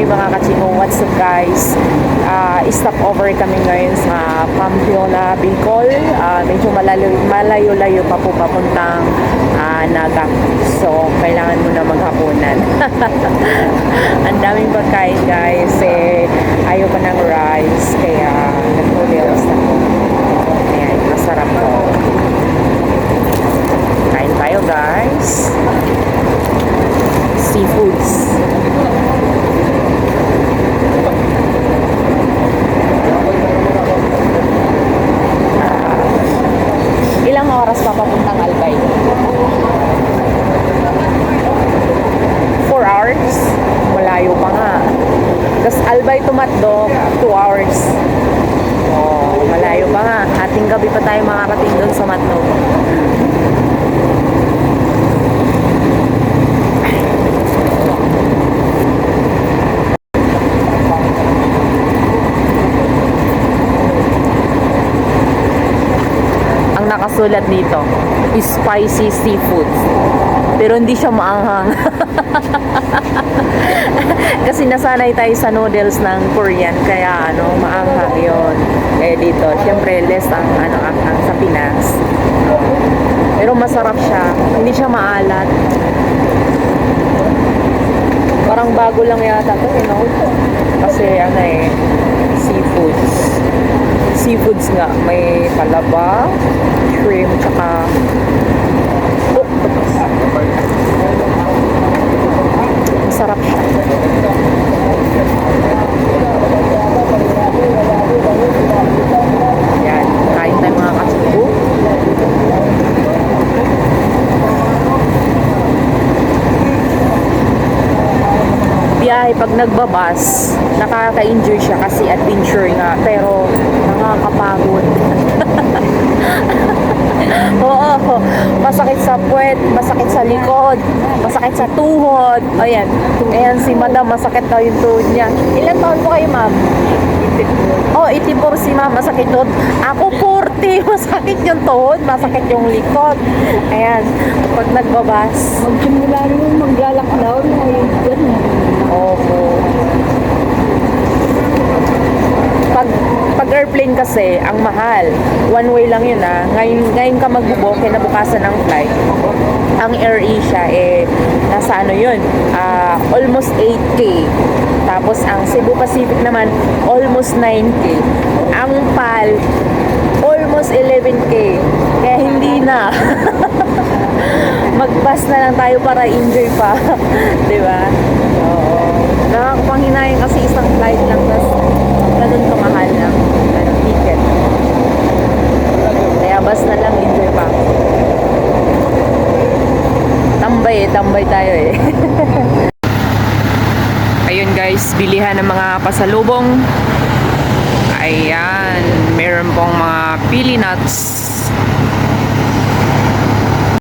mga kachino, what's up guys? Stop over kami ngayon sa Pamplona, Bicol. Medyo malayo-layo pa po papuntang Naga. So, kailangan mo na maghapunan. Ang daming pagkain guys. Ayaw pa ng rice. Kaya nag-noodles na po. Ayan, masarap po. Kain tayo guys. Seafoods. Ilang oras pa papuntang Albay? 4 hours? Malayo pa nga. Tapos Albay to Matdo, 2 hours. Oh, malayo pa nga. Ating gabi pa tayo makakating doon sa Matdo. Nakasulat dito, spicy seafood. Pero hindi siya maanghang. Kasi nasanay tayo sa noodles ng Korean, kaya maanghang 'yon. Dito, syempre less ang anghang sa Pinas. Pero masarap siya, hindi siya maalat. Parang bago lang yata 'to, kasi seafoods nga, may palaba, shrimp, tsaka masarap siya. Yan, kain tayo mga kasuko. Biyahe pag nagbabas, nakaka-enjoy siya kasi adventure nga, pero nakakapagod. Oo, masakit sa puwet, masakit sa likod, masakit sa tuhod. Ayan si madam, masakit daw yung tuhod niya. Ilan taon po kayo, ma'am? Oh, 84 si ma'am, masakit tuhod. Ako 40, masakit yung tuhod, masakit yung likod. Ayan, pag nagbabas. Magsimula nyo maglalakdown, ay ganun. Opo. Pag airplane kasi, ang mahal. One way lang yun Ngayon ka magbubook, kinabukasan ng flight. Ang AirAsia, nasa yun? Almost 8K. Tapos ang Cebu Pacific naman, almost 9K. Ang PAL, almost 11K. Kaya hindi na. Mag-bus na lang tayo para enjoy pa. Diba? Oo. Nakakapanghinayang kasi isang flight lang, tas ganun kamahal ng ticket. Kaya bus na lang, enjoy pa. Tambay tayo Ayun guys, bilihan ng mga pasalubong. Ayan, meron pong mga pili nuts.